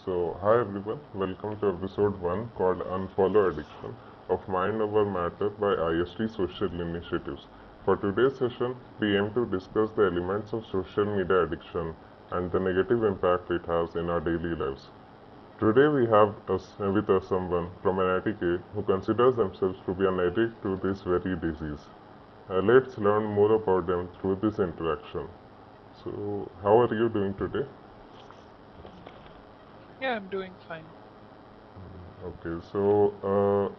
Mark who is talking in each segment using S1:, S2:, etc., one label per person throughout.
S1: Hi everyone, welcome to episode 1 called Unfollow Addiction of Mind Over Matter by ISTE Social Initiatives. For today's session, we aim to discuss the elements of social media addiction and the negative impact it has in our daily lives. Today we have with us someone from an ITK who considers themselves to be an addict to this very disease. Let's learn more about them through this interaction. So, how are you doing today?
S2: Yeah, I'm doing fine.
S1: Okay, so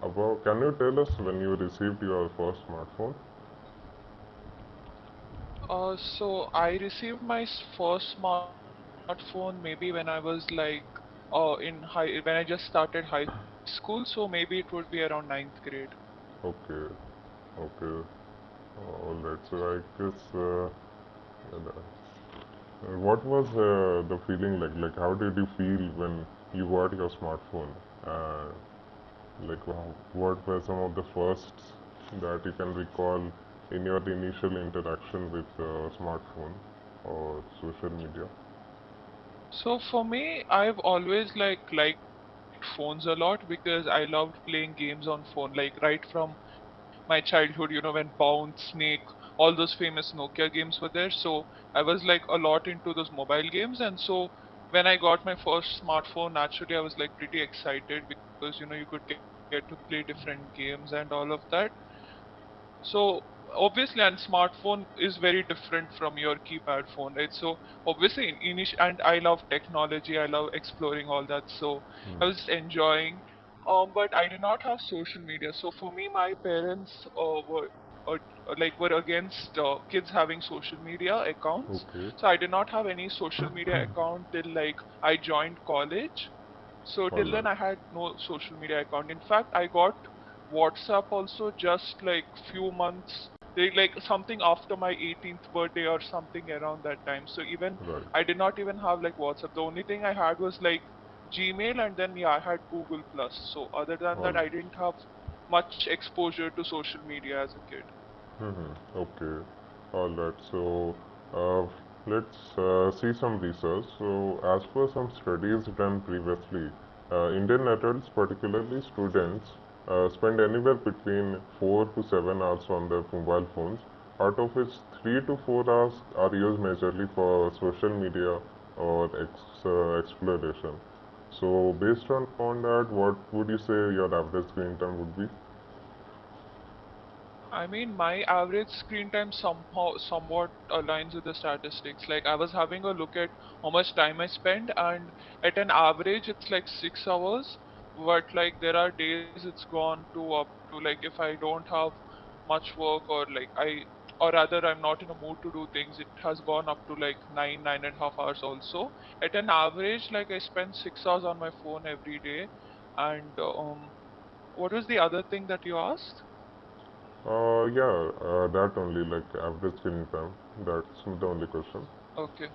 S1: about can you tell us when you received your first smartphone?
S2: So I received my first smartphone maybe when I was like when I just started high school, so maybe it would be around ninth grade.
S1: Okay, okay, all right. So I guess what was the feeling like? Like how did you feel when you got your smartphone? Uh, what were some of the firsts that you can recall in your initial interaction with smartphone or social media?
S2: So for me, I've always liked phones a lot because I loved playing games on phone, like right from my childhood, when Bounce, Snake, all those famous Nokia games were there. So I was like a lot into those mobile games, and so when I got my first smartphone, naturally I was like pretty excited because you could get to play different games and all of that. So obviously, and smartphone is very different from your keypad phone, right? So obviously, and I love technology. I love exploring all that. So I was just enjoying. But I did not have social media. So for me, my parents were against kids having social media accounts.
S1: Okay,
S2: So I did not have any social media account till like I joined college. So
S1: all
S2: till
S1: right,
S2: then I had no social media account. In fact, I got WhatsApp also just like few months, like something after my 18th birthday or something around that time. So even
S1: right,
S2: I did not even have like WhatsApp. The only thing I had was like Gmail, and then yeah, I had Google Plus. So other than
S1: all
S2: that, I
S1: right.
S2: didn't have much exposure to social media as a kid.
S1: Okay, all right. So uh, let's see some research. So as per some studies done previously, Indian adults, particularly students, spend anywhere between 4 to 7 hours on their mobile phones, out of which 3 to 4 hours are used majorly for social media or exploration. So based on that, what would you say your average screen time would be?
S2: I mean, my average screen time somewhat aligns with the statistics. Like, I was having a look at how much time I spend, and at an average, it's like 6 hours. But like, there are days it's gone to up to like if I don't have much work, or like or rather, I'm not in a mood to do things. It has gone up to like 9.5 hours also. At an average, like I spend 6 hours on my phone every day, and what was the other thing that you asked?
S1: Yeah, that only, like average screen time. That's the only question.
S2: Okay,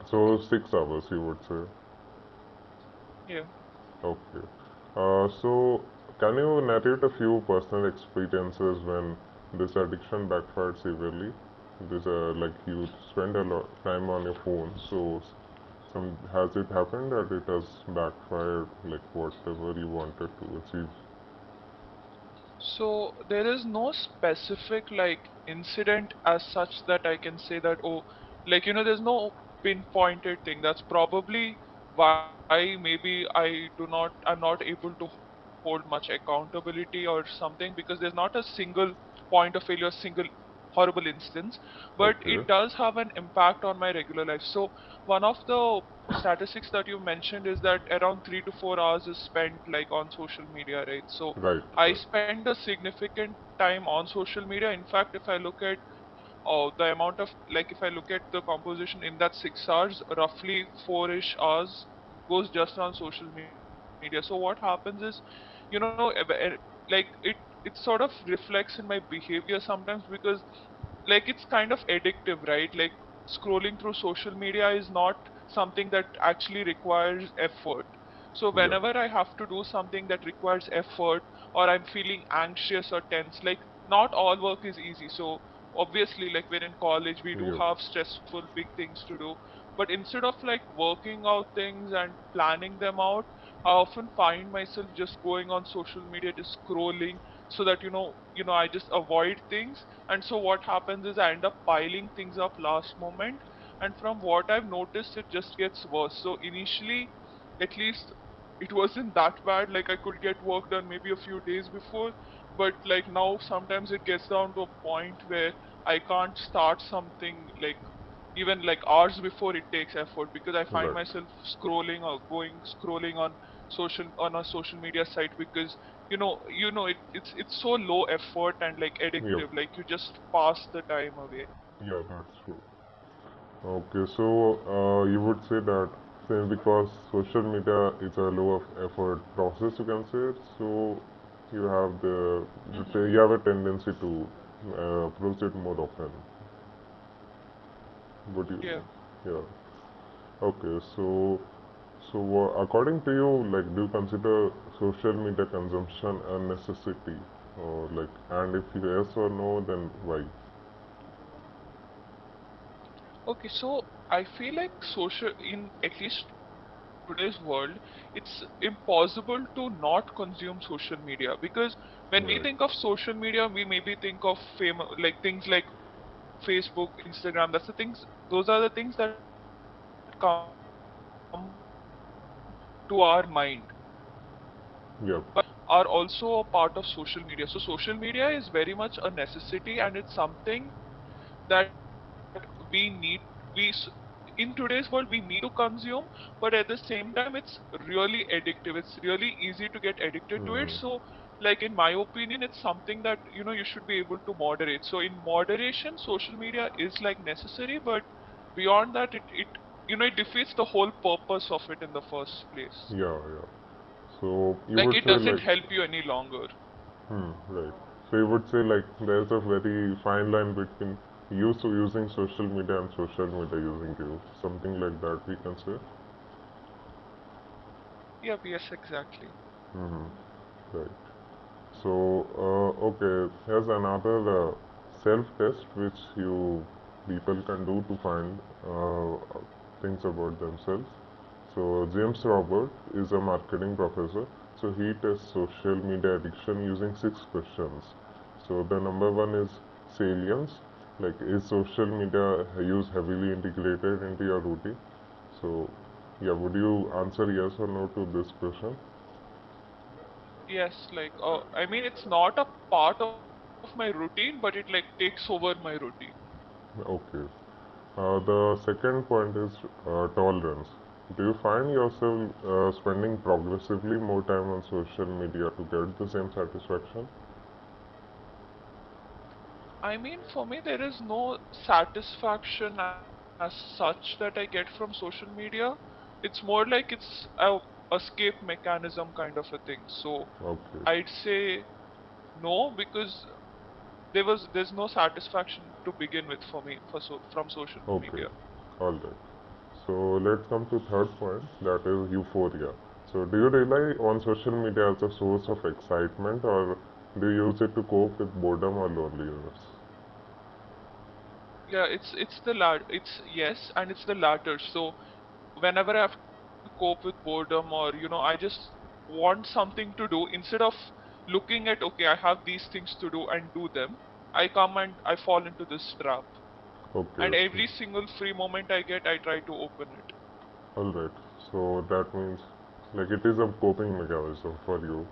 S1: So
S2: okay.
S1: 6 hours, you would say.
S2: Yeah.
S1: Okay. So can you narrate a few personal experiences when this addiction backfired severely? This like you spend a lot time on your phone, so some has it happened that it has backfired, like whatever you wanted to achieve?
S2: So there is no specific like incident as such that I can say that, oh, like there's no pinpointed thing. That's probably why maybe I'm not able to hold much accountability or something, because there's not a single point of failure, single horrible instance, but it does
S1: Okay,
S2: have an impact on my regular life. So one of the statistics that you mentioned is that around 3 to 4 hours is spent like on social media, right? So
S1: right,
S2: I
S1: right.
S2: spend a significant time on social media. In fact, if I look at the amount of like if I look at the composition in that 6 hours, roughly 4-ish hours goes just on social media. So what happens is, like it sort of reflects in my behavior sometimes, because like it's kind of addictive, right? Like scrolling through social media is not something that actually requires effort. So
S1: Yeah,
S2: whenever I have to do something that requires effort, or I'm feeling anxious or tense, like not all work is easy. So obviously, like we're in college, we do
S1: Yep.
S2: have stressful big things to do, but instead of like working out things and planning them out, I often find myself just going on social media, just scrolling, so that I just avoid things. And so what happens is I end up piling things up last moment, and from what I've noticed, it just gets worse. So initially, at least, it wasn't that bad. Like I could get work done maybe a few days before, but like now sometimes it gets down to a point where I can't start something like even like hours before it takes effort, because I find
S1: Right.
S2: myself scrolling or going scrolling on a social media site, because it's so low effort and like
S1: Yep.
S2: addictive, like you just pass the time away.
S1: Yeah, that's true. Okay, so you would say that since because social media is a low of effort process, you can say it, so you have you have a tendency to approach it more often. Would you?
S2: Yeah.
S1: Yeah. Okay, so according to you, like, do you consider social media consumption a necessity, or like, and if yes or no, then why?
S2: Okay, so I feel like social in at least today's world, it's impossible to not consume social media, because when we think of
S1: Right.
S2: social media, we maybe think of fame, like things like Facebook, Instagram. Those are the things that come to our mind. But
S1: Yep.
S2: are also a part of social media. So social media is very much a necessity, and it's something that in today's world we need to consume, but at the same time it's really addictive. It's really easy to get addicted to it.
S1: Hmm.
S2: So like in my opinion, it's something that you should be able to moderate. So in moderation, social media is like necessary, but beyond that, it defeats the whole purpose of it in the first place.
S1: Yeah, yeah. So you
S2: Like
S1: would
S2: it
S1: say
S2: doesn't
S1: like,
S2: help you any longer.
S1: right. So you would say like there's a very fine line between using social media and social media using you, something like that we can say.
S2: Yeah, yes, exactly.
S1: Hmm. Right. So, okay, here's another self-test which you people can do to find things about themselves. So, James Robert is a marketing professor. So, he tests social media addiction using 6 questions. So, the number one is salience, like is social media use heavily integrated into your routine? So, yeah, would you answer yes or no to this question?
S2: Yes, like I mean, it's not a part of my routine, but it like takes over my routine.
S1: Okay. The second point is tolerance. Do you find yourself spending progressively more time on social media to get the same satisfaction?
S2: I mean, for me, there is no satisfaction as such that I get from social media. It's more like it's a escape mechanism kind of a thing. So
S1: Okay,
S2: I'd say no, because there's no satisfaction to begin with for me from social media.
S1: okay, all right. So let's come to third point, that is euphoria. So do you rely on social media as a source of excitement, or do you use it to cope with boredom or loneliness?
S2: Yeah, it's yes, and it's the latter. So whenever I have to cope with boredom, or I just want something to do, instead of looking at, okay, I have these things to do and do them, I come and I fall into this trap.
S1: Okay,
S2: And
S1: okay,
S2: every single free moment I get, I try to open it.
S1: all right. So that means like it is a coping mechanism for you.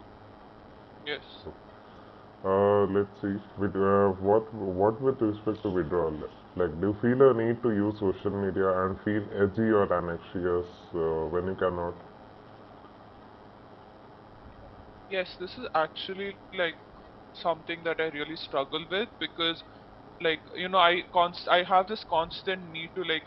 S2: Yes.
S1: Let's see. What with respect to withdrawal? Like, do you feel a need to use social media and feel edgy or anxious when you cannot?
S2: Yes, this is actually like something that I really struggle with, because like I have this constant need to like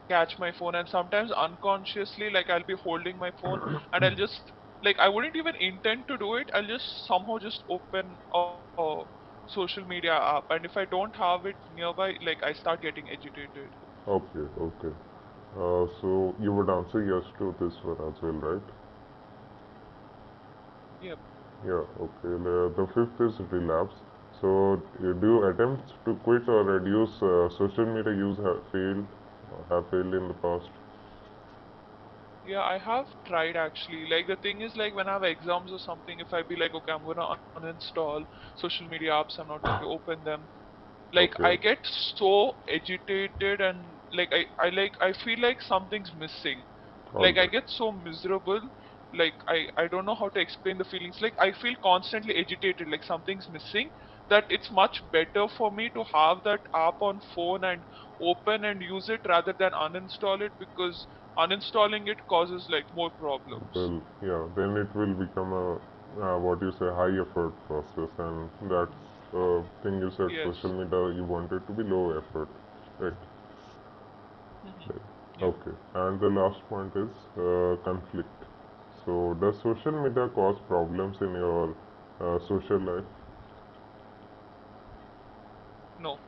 S2: catch my phone, and sometimes unconsciously, like I'll be holding my phone and I'll just, like, I wouldn't even intend to do it, I'll just somehow just open a social media app, and if I don't have it nearby, like I start getting agitated.
S1: Okay, okay. So you would answer yes to this one as well, right?
S2: Yep.
S1: Yeah. Okay. The fifth is relapse. So, do you attempt to quit or reduce social media use have failed in the past?
S2: Yeah, I have tried actually. Like the thing is like when I have exams or something, if I be like, okay, I'm gonna uninstall social media apps, I'm not going to open them. Like I
S1: Okay,
S2: get so agitated and like I feel like something's missing.
S1: all
S2: Like I
S1: right.
S2: get so miserable. Like I don't know how to explain the feelings. Like I feel constantly agitated, like something's missing. That it's much better for me to have that app on phone and open and use it rather than uninstall it, because uninstalling it causes like more problems.
S1: Well, yeah, then it will become a what you say high effort process, and that's thing you said social
S2: Yes.
S1: media you want it to be low effort, right?
S2: Hmm.
S1: Right.
S2: Yeah.
S1: Okay, and the last point is conflict. So, does social media cause problems in your social life?
S2: No.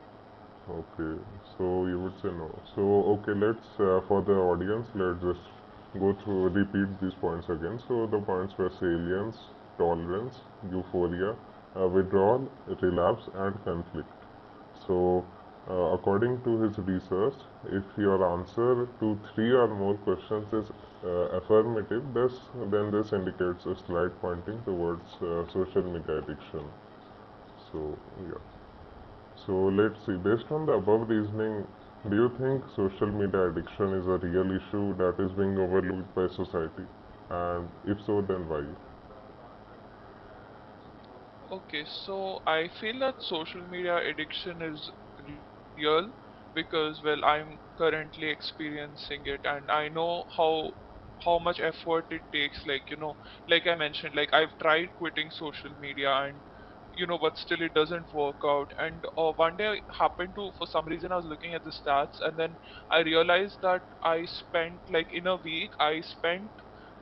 S1: Okay, so you would say no. So, okay, for the audience, let's just repeat these points again. So, the points were salience, tolerance, euphoria, withdrawal, relapse, and conflict. So, according to his research, if your answer to three or more questions is affirmative, then this indicates a slight pointing towards social media addiction. So, yeah. So let's see, based on the above reasoning, do you think social media addiction is a real issue that is being overlooked by society? And if so, then why?
S2: Okay, so I feel that social media addiction is real because, well, I'm currently experiencing it and I know how much effort it takes. Like, like I mentioned, like I've tried quitting social media and but still it doesn't work out. And one day I happened to, for some reason, I was looking at the stats and then I realized that I spent like in a week, I spent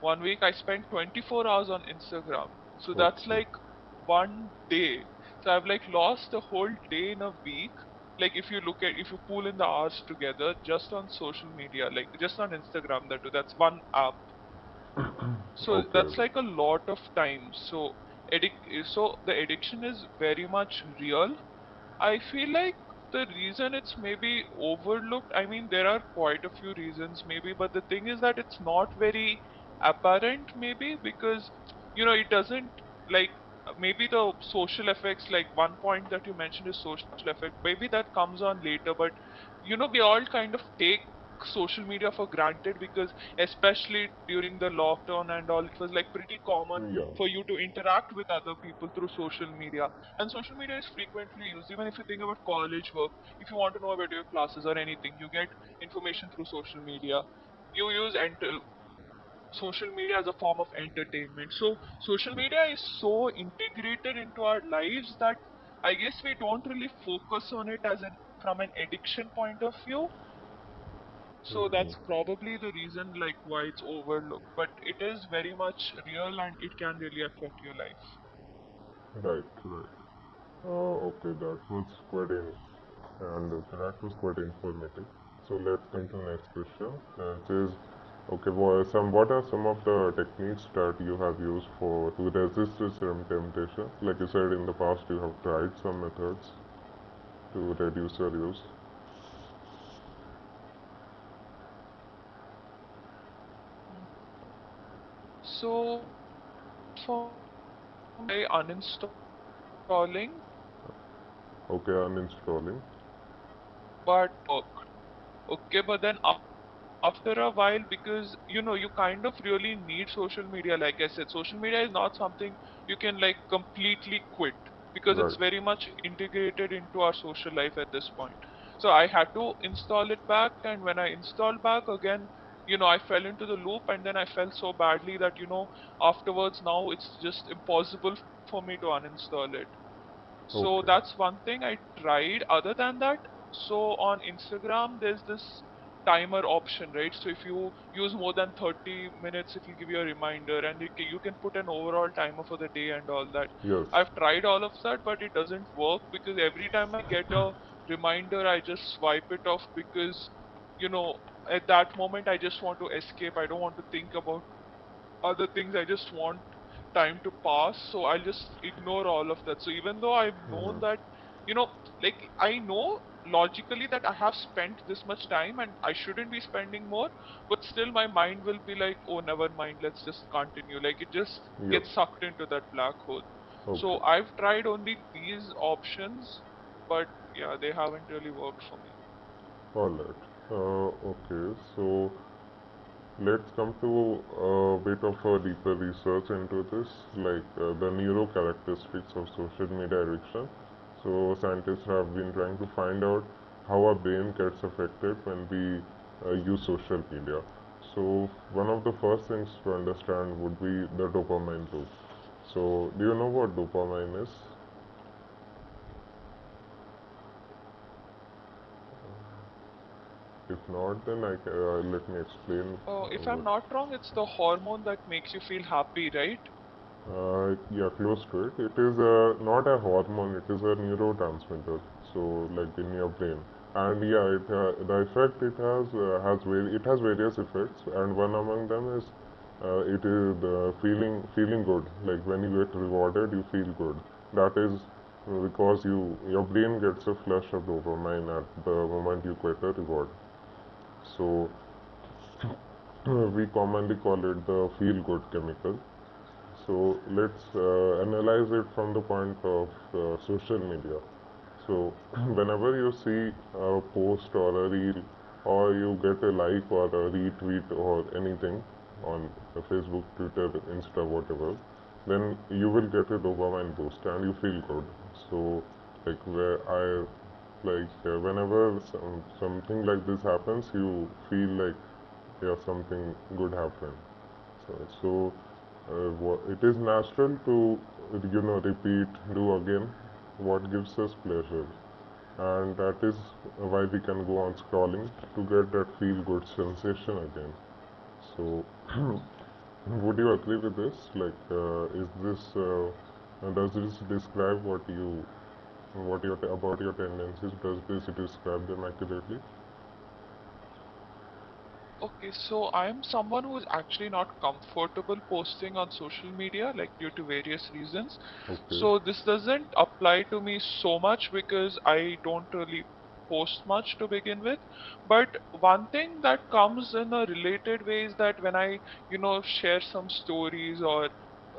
S2: 1 week, I spent 24 hours on Instagram. So that's
S1: Okay.
S2: like 1 day. So I've like lost a whole day in a week. Like if you pool in the hours together just on social media, like just on Instagram, that too, that's one app. So
S1: Okay.
S2: that's like a lot of time. So the addiction is very much real. I feel like the reason it's maybe overlooked, I mean, there are quite a few reasons maybe, but the thing is that it's not very apparent maybe because, it doesn't like maybe the social effects, like one point that you mentioned is social effect, maybe that comes on later, but we all kind of take social media for granted because especially during the lockdown and all, it was like pretty common
S1: Yeah.
S2: for you to interact with other people through social media, and social media is frequently used. Even if you think about college work, if you want to know about your classes or anything, you get information through social media. You use social media as a form of entertainment. So social media is so integrated into our lives that I guess we don't really focus on it as an from an addiction point of view. So
S1: Mhm.
S2: that's probably the reason like why it's overlooked. But it is very much real and it can really affect your life.
S1: Right, right. Okay, that was quite informative. So let's come to the next question. It is, okay, what are some of the techniques that you have used to resist this temptation? Like you said in the past, you have tried some methods to reduce your use.
S2: So for me, I uninstalling,
S1: Okay, uninstalling.
S2: but okay, but then after a while, because you kind of really need social media. Like I said, social media is not something you can like completely quit because
S1: Right.
S2: it's very much integrated into our social life at this point. So I had to install it back, and when I installed back again, I fell into the loop, and then I felt so badly that afterwards now it's just impossible for me to uninstall it. So
S1: Okay.
S2: that's one thing I tried. Other than that, so on Instagram, there's this timer option, right? So if you use more than 30 minutes, it will give you a reminder, and you can put an overall timer for the day and all that.
S1: Yes.
S2: I've tried all of that, but it doesn't work because every time I get a reminder, I just swipe it off because, you know, at that moment, I just want to escape. I don't want to think about other things. I just want time to pass, so I'll just ignore all of that. So even though I've known
S1: Mhm.
S2: that, you know, like I know logically that I have spent this much time and I shouldn't be spending more, but still my mind will be like, oh, never mind, let's just continue. Like it just
S1: Yep.
S2: gets sucked into that black hole.
S1: Okay.
S2: So I've tried only these options, but yeah, they haven't really worked for me.
S1: All right. Okay. So let's come to a bit of a deeper research into this, like the neuro characteristics of social media addiction. So scientists have been trying to find out how our brain gets affected when we use social media. So one of the first things to understand would be the dopamine loop. So do you know what dopamine is? If not, then let me explain.
S2: If I'm not wrong, it's the hormone that makes you feel happy, right?
S1: Yeah, close to it. It is not a hormone, it is a neurotransmitter. So, like in your brain. And yeah, the effect it it has various effects, and one among them is it is the feeling good. Like when you get rewarded, you feel good. That is because your brain gets a flush of dopamine at the moment you get a reward. So we commonly call it the feel good chemical. So let's analyze it from the point of social media. So whenever you see a post or a reel, or you get a like or a retweet or anything on Facebook, Twitter, Insta, whatever, then you will get a dopamine boost and you feel good. So like where I like whenever something like this happens, you feel like yeah something good happened. So it is natural to, repeat, do again what gives us pleasure, and that is why we can go on scrolling to get that feel-good sensation again. So, would you agree with this? Like, does this describe about your tendencies? Does this describe them accurately?
S2: Okay, so I'm someone who is actually not comfortable posting on social media, like due to various reasons.
S1: Okay.
S2: So this doesn't apply to me so much because I don't really post much to begin with. But one thing that comes in a related way is that when I, share some stories or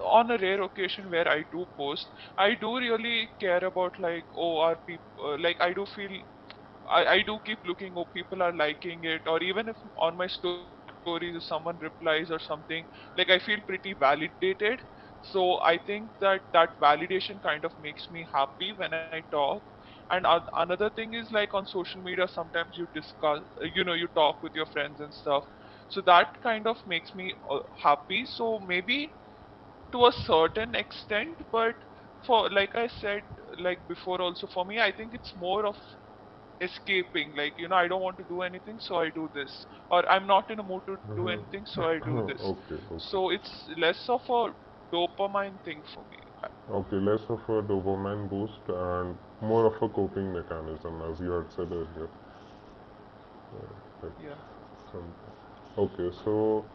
S2: on a rare occasion where I do post, I do really care about like, oh, are people, like I do feel I do keep looking, oh, people are liking it, or even if on my stories, if someone replies or something, like I feel pretty validated. So I think that validation kind of makes me happy when I talk. And another thing is like on social media, sometimes you discuss, you talk with your friends and stuff. So that kind of makes me happy. So maybe to a certain extent, but for like I said, like before also, for me, I think it's more of escaping, like I don't want to do anything, so I do this, or I'm not in a mood to do anything, so I do this.
S1: Okay, okay.
S2: So it's less of a dopamine thing for me.
S1: Okay, less of a dopamine boost and more of a coping mechanism, as you had said earlier. Like
S2: Yeah.
S1: some. Okay, so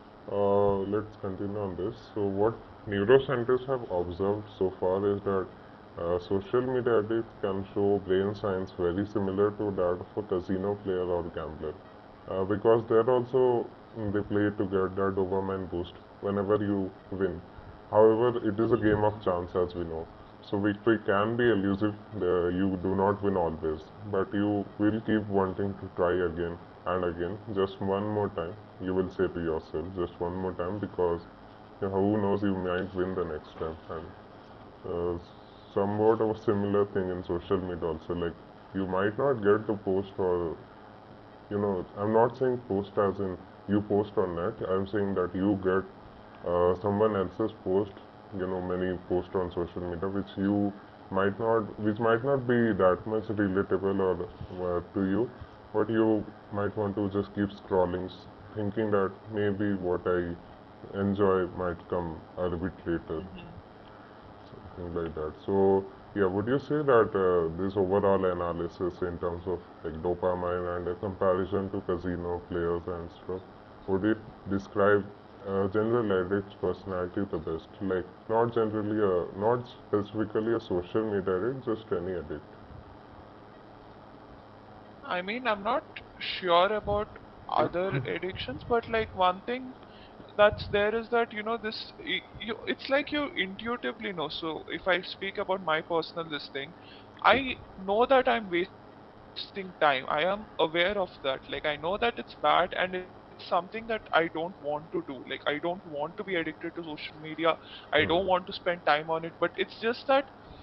S1: let's continue on this. So, what neuroscientists have observed so far is that social media addicts can show brain science very similar to that of a casino player or gambler, because they're also they play to get that dopamine boost whenever you win. However, it is a game of chance, as we know. So victory can be elusive. You do not win always, but you will keep wanting to try again and again. Just one more time, you will say to yourself, just one more time, because who knows, you might win the next time. And uh, somewhat of a similar thing in social media also. Like you might not get the post, or I'm not saying post as in you post on net. I'm saying that you get someone else's post, many posts on social media, which might not be that much relatable or to you, but you might want to just keep scrolling, thinking that maybe what I enjoy might come a bit later,
S2: Hmm.
S1: something like that. So, yeah, would you say that this overall analysis in terms of like dopamine and a comparison to casino players and stuff, would it describe general addict's personality the best? Like not specifically a social media addict, just any addict.
S2: I mean, I'm not sure about other addictions, but like one thing that's there is that it's like you intuitively know. So if I speak about my personal this thing, I know that I'm wasting time. I am aware of that. Like I know that it's bad and it's something that I don't want to do. Like I don't want to be addicted to social media. I don't want to
S1: Hmm.
S2: spend time on it, but it's just that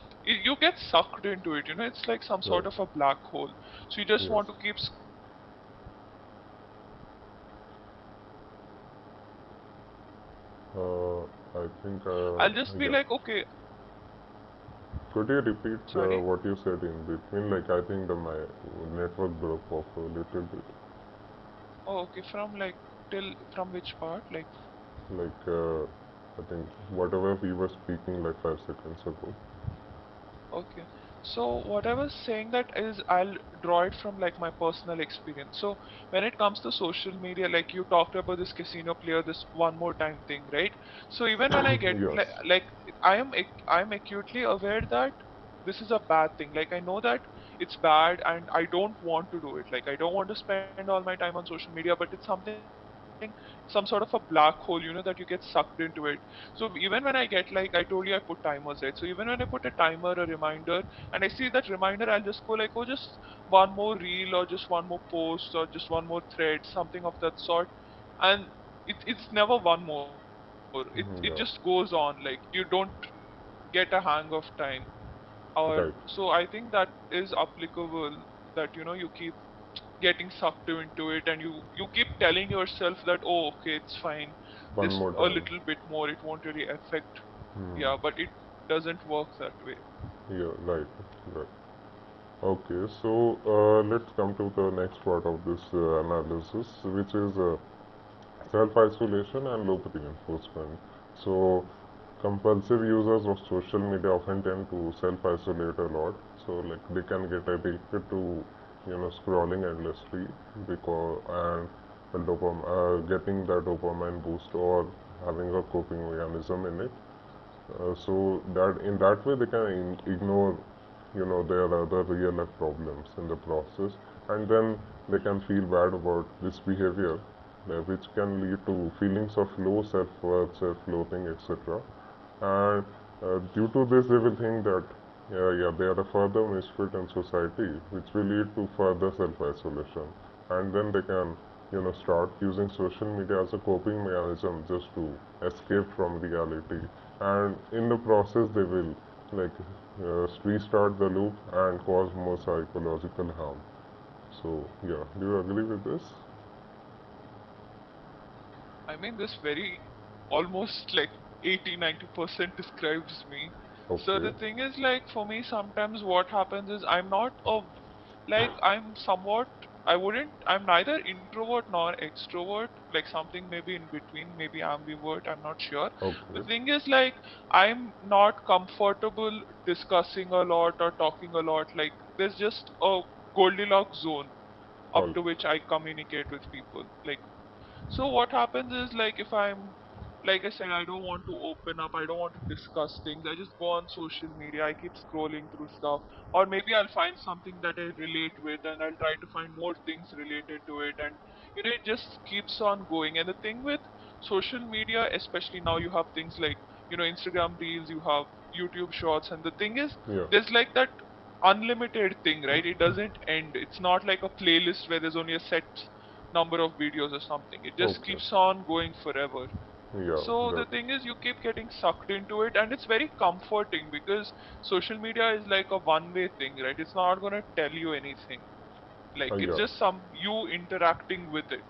S2: you get sucked into it. It's like some sort of
S1: Right.
S2: a black hole. So you just want
S1: Yes.
S2: to keep scrolling through stuff. And then what happens is like
S1: Uh, I think,
S2: I'll just be
S1: yeah.
S2: like, okay,
S1: Could you repeat
S2: sorry.
S1: what you said in between? Like, I think my network broke off a little bit.
S2: Oh, okay, from like till from which part? Like,
S1: Like, I think whatever we were speaking like 5 seconds ago.
S2: okay. So what I was saying that is I'll draw it from like my personal experience. So when it comes to social media, like you talked about this casino player, this one more time thing, right? So even when I get
S1: Yes.
S2: like I am acutely aware that this is a bad thing. Like I know that it's bad and I don't want to do it. Like I don't want to spend all my time on social media, but it's something some sort of a black hole, that you get sucked into it. So even when I get like I told you I put timers, right? So even when I put a timer, a reminder, and I see that reminder, I'll just go like, oh, just one more reel or just one more post or just one more thread, something of that sort. And it's never one more. It just
S1: Mhm,
S2: goes
S1: yeah.
S2: on. Like you don't get a hang of time. Or
S1: Right.
S2: so I think that is applicable, that you keep getting sucked into it and you keep telling yourself that, oh, okay, it's fine,
S1: One
S2: just
S1: more
S2: a
S1: time.
S2: little bit more, it won't really affect.
S1: Hmm.
S2: Yeah, but it doesn't work that way.
S1: Yeah. Right. Right. Okay. So let's come to the next part of this analysis, which is self-isolation and loop reinforcement. So compulsive users of social media often tend to self-isolate a lot. So like they can get addicted to scrolling endlessly because and getting that dopamine boost or having a coping mechanism in it. So that in that way they can ignore their other real life problems in the process, and then they can feel bad about this behavior, which can lead to feelings of low self-worth, self-loathing, etc. And due to this they will think that yeah, they are a further misfit in society, which will lead to further self-isolation, and then they can start using social media as a coping mechanism just to escape from reality, and in the process they will like restart the loop and cause more psychological harm. So yeah, do you agree with this?
S2: I mean, this very almost like 80-90% describes me. So
S1: Okay.
S2: the thing is, like, for me, sometimes what happens is I'm not a, like, I'm somewhat, I'm neither introvert nor extrovert, like something maybe in between, maybe ambivert, I'm not sure. The
S1: Okay.
S2: thing is, like, I'm not comfortable discussing a lot or talking a lot. Like, there's just a Goldilocks zone up
S1: All.
S2: to which I communicate with people. Like, so what happens is, like, if I'm, like I said, I don't want to open up, I don't want to discuss things, I just go on social media, I keep scrolling through stuff, or maybe I'll find something that I relate with and I'll try to find more things related to it, and it just keeps on going. And the thing with social media, especially now, you have things like, Instagram Reels, you have YouTube Shorts, and the thing is,
S1: Yeah.
S2: there's like that unlimited thing, right? It doesn't end. It's not like a playlist where there's only a set number of videos or something. It just
S1: Okay.
S2: keeps on going forever.
S1: Yeah.
S2: So the
S1: That.
S2: thing is, you keep getting sucked into it, and it's very comforting because social media is like a one-way thing, right? It's not gonna tell you anything. Like it's
S1: Yeah.
S2: just some you interacting with it.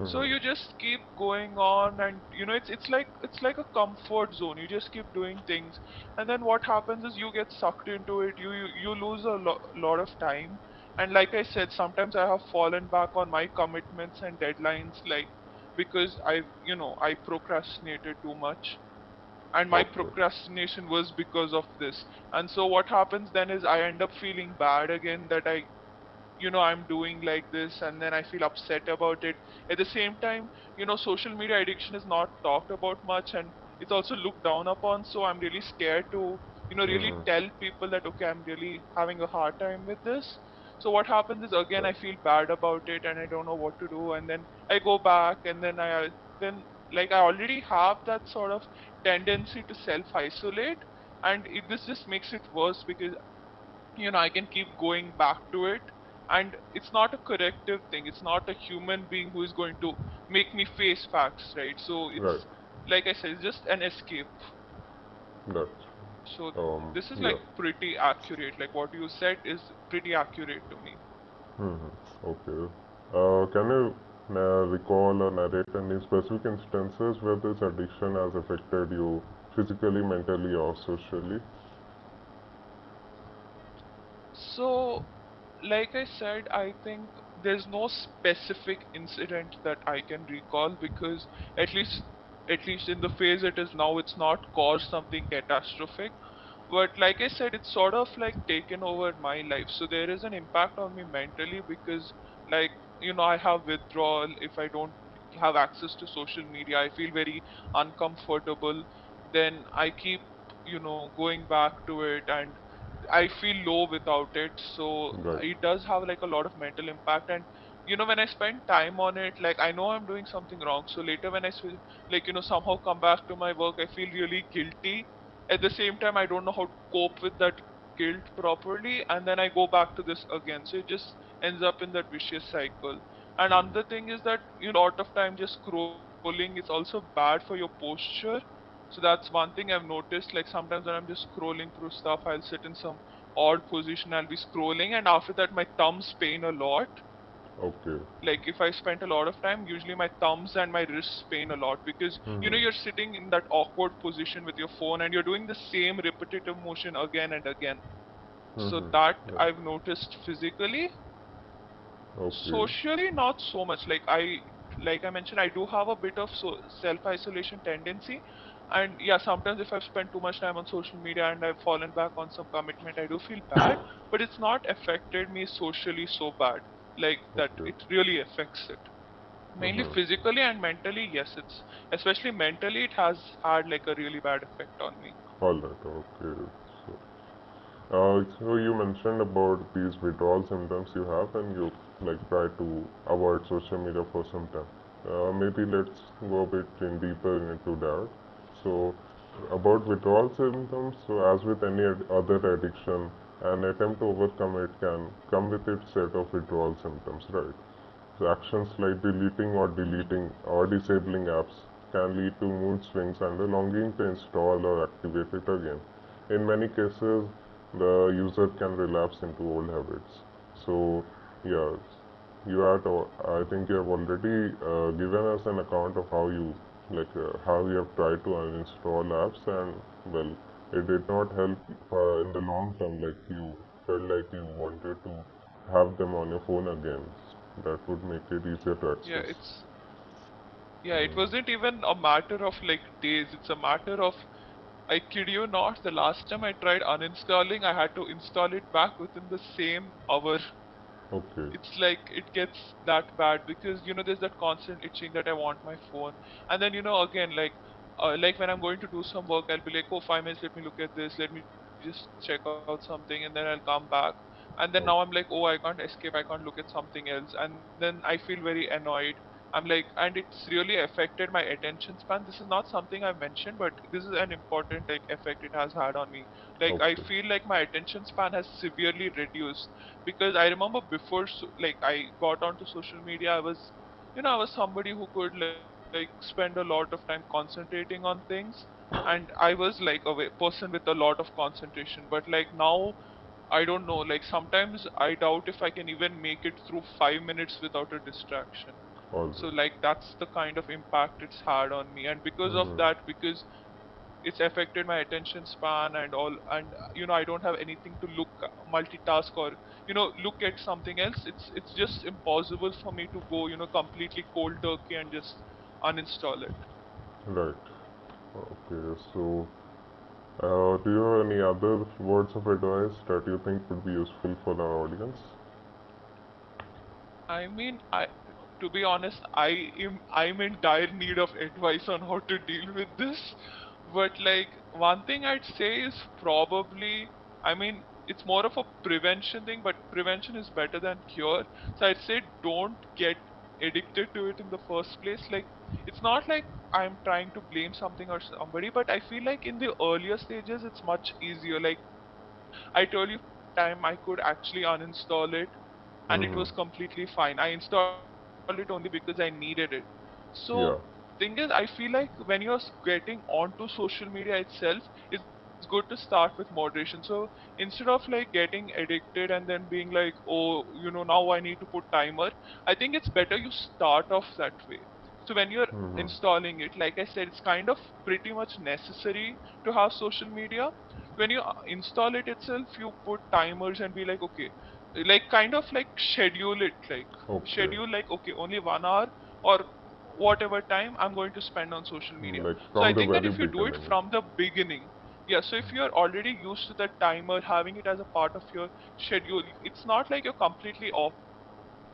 S2: So
S1: Hmm.
S2: you just keep going on, and it's like a comfort zone. You just keep doing things, and then what happens is you get sucked into it. You lose a lot of time, and like I said, sometimes I have fallen back on my commitments and deadlines, like because I procrastinated too much, and my
S1: Okay.
S2: procrastination was because of this. And so what happens then is I end up feeling bad again that I I'm doing like this, and then I feel upset about it. At the same time, social media addiction is not talked about much, and it's also looked down upon. So I'm really scared to really
S1: Mm-hmm.
S2: tell people that, okay, I'm really having a hard time with this. So what happens is, again,
S1: Right.
S2: I feel bad about it and I don't know what to do, and then I go back, and then then like I already have that sort of tendency to self isolate, and this just makes it worse because I can keep going back to it, and it's not a corrective thing. It's not a human being who is going to make me face facts, right? So
S1: Right.
S2: it's, like I said, it's just an escape.
S1: That.
S2: So this is
S1: Yeah.
S2: like pretty accurate. Like what you said is pretty accurate to me.
S1: Mm-hmm. Okay. Can you recall or narrate any specific instances where this addiction has affected you physically, mentally, or socially?
S2: So, like I said, I think there's no specific incident that I can recall, because at least at least in the phase it is now, it's not caused something catastrophic. But like I said, it's sort of like taken over my life. So there is an impact on me mentally because, like, I have withdrawal if I don't have access to social media. I feel very uncomfortable. Then I keep, going back to it, and I feel low without it. So
S1: Right.
S2: it does have like a lot of mental impact. And when I spend time on it, like I know I'm doing something wrong. So later when like somehow come back to my work, I feel really guilty. At the same time, I don't know how to cope with that guilt properly, and then I go back to this again. So it just ends up in that vicious cycle. And another thing is that lot of time just scrolling is also bad for your posture. So that's one thing I've noticed. Like sometimes when I'm just scrolling through stuff, I'll sit in some odd position, I'll be scrolling, and after that my thumbs pain a lot.
S1: Okay.
S2: Like if I spent a lot of time, usually my thumbs and my wrists pain a lot, because
S1: Mm-hmm.
S2: you're sitting in that awkward position with your phone and you're doing the same repetitive motion again and again. So
S1: Mm-hmm.
S2: that
S1: Yeah.
S2: I've noticed physically.
S1: Okay.
S2: Socially, not so much. Like I mentioned, I do have a bit of self isolation tendency. And yeah, sometimes if I've spent too much time on social media and I've fallen back on some commitment, I do feel bad, but it's not affected me socially so bad, like that
S1: Okay.
S2: it really affects it. Mainly
S1: Mm-hmm.
S2: physically and mentally, yes, it's especially mentally, it has had like a really bad effect on me.
S1: All right. Okay. So, so you mentioned about these withdrawal symptoms you have, and you like try to avoid social media for some time. Maybe let's go a bit in deeper into that. So, about withdrawal symptoms, so as with any other addiction, an attempt to overcome it can come with its set of withdrawal symptoms, right? So actions like deleting or disabling apps can lead to mood swings and a longing to install or activate it again. In many cases, the user can relapse into old habits. So, yeah, I think you have already given us an account of how you have tried to uninstall apps, and well, it did not help in the long term. Like you felt like you wanted to have them on your phone again. That would make it easier to
S2: Yeah,
S1: access.
S2: it wasn't even a matter of like days. It's a matter of, I kid you not, the last time I tried uninstalling, I had to install it back within the same hour.
S1: Okay,
S2: It's like it gets that bad because there's that constant itching that I want my phone. And then again, like when I'm going to do some work, I'll be like, oh, 5 minutes, let me look at this, let me just check out something, and then I'll come back. And then now I'm like, oh, I can't escape, I can't look at something else, and then I feel very annoyed. I'm like, and it's really affected my attention span. This is not something I've mentioned, but this is an important like effect it has had on me. Like I
S1: okay,
S2: feel like my attention span has severely reduced, because I remember before, like I got onto social media, I was somebody who could like spend a lot of time concentrating on things, and I was like a person with a lot of concentration. But like now, I don't know. Like sometimes I doubt if I can even make it through 5 minutes without a distraction.
S1: all
S2: So
S1: right.
S2: like that's the kind of impact it's had on me, and because of
S1: Mm-hmm.
S2: that, because it's affected my attention span and all, and I don't have anything to multitask, or look at something else. It's just impossible for me to go completely cold turkey and just uninstall it.
S1: Right. Okay. So, do you have any other words of advice that you think would be useful for our audience?
S2: I mean, to be honest, I'm in dire need of advice on how to deal with this. But like one thing I'd say is probably, I mean, it's more of a prevention thing, but prevention is better than cure. So I'd say don't get addicted to it in the first place. Like it's not like I'm trying to blame something or somebody, but I feel like in the earlier stages it's much easier. Like I told you for a time I could actually uninstall it and it
S1: Mm-hmm.
S2: was completely fine. I installed it only because I needed it. So
S1: Yeah.
S2: thing is, I feel like when you're getting onto social media itself, it's good to start with moderation. So instead of like getting addicted and then being like, oh, now I need to put timer, I think it's better you start off that way. So when you're
S1: Mm-hmm.
S2: installing it, like I said, it's kind of pretty much necessary to have social media. When you install it itself, you put timers and be like, okay, like kind of like schedule it, like
S1: Okay.
S2: schedule like, okay, only 1 hour or whatever time I'm going to spend on social media.
S1: Like
S2: So I
S1: from the
S2: think that
S1: very
S2: if you do it
S1: beginning.
S2: from the beginning, yeah, so if you're already used to the timer, having it as a part of your schedule, it's not like you're completely off it.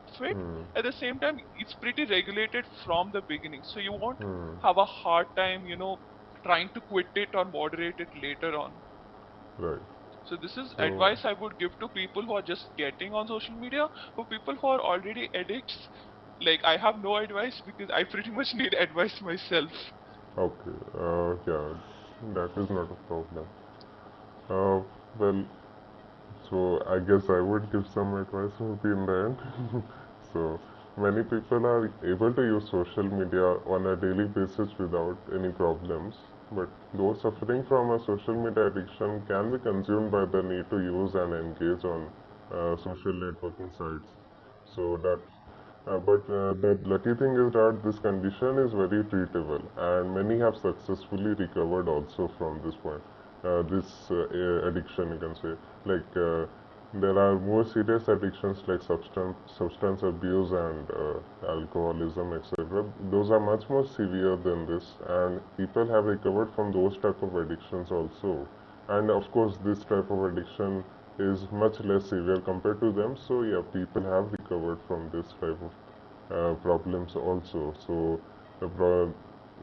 S2: At the same time,
S1: Hmm.
S2: it's pretty regulated from the beginning, so you won't have a
S1: Hmm.
S2: hard time, trying to quit it or moderate it later on.
S1: Right.
S2: So this is
S1: So,
S2: advice I would give to people who are just getting on social media. For people who are already addicts, like I have no advice because I pretty much need advice myself.
S1: okay. Yeah, that is not a problem. Uh, well, so I guess I would give some advice maybe in the end. So many people are able to use social media on a daily basis without any problems. But those suffering from a social media addiction can be consumed by the need to use and engage on social networking sites. So that but the lucky thing is that this condition is very treatable, and many have successfully recovered also from this point. This addiction, you can say, like there are more serious addictions like substance abuse and alcoholism, etc. Those are much more severe than this, and people have recovered from those type of addictions also. And of course, this type of addiction is much less severe compared to them. So yeah, people have recovered from this type of problems also. So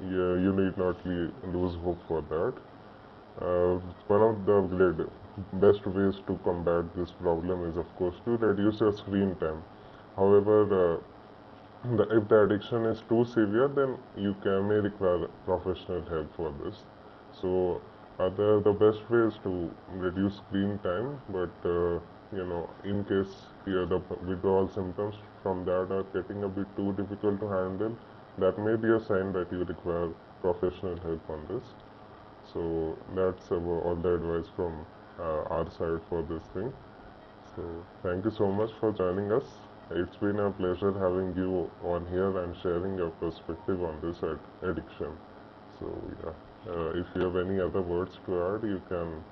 S1: yeah, you need not lose hope for that. One of the best ways to combat this problem is, of course, to reduce your screen time. However, if the addiction is too severe, then may require professional help for this. So, the best way is to reduce screen time, but in case the withdrawal symptoms from that are getting a bit too difficult to handle, that may be a sign that you require professional help on this. So that's all the advice from our side for this thing. So thank you so much for joining us. It's been a pleasure having you on here and sharing your perspective on this addiction. So yeah, if you have any other words to add, you can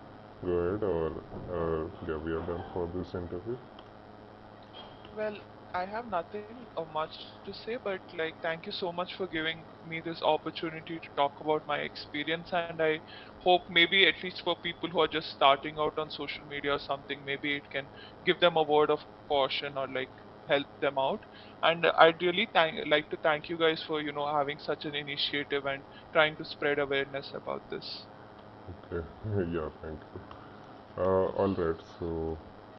S1: go ahead, or yeah, we are done for this interview.
S2: Well, I have nothing much to say, but like, thank you so much for giving me this opportunity to talk about my experience. And I hope maybe at least for people who are just starting out on social media or something, maybe it can give them a word of caution or like help them out. And I'd really like to thank you guys for, having such an initiative and trying to spread awareness about this.
S1: Okay, yeah, thank you. All right, so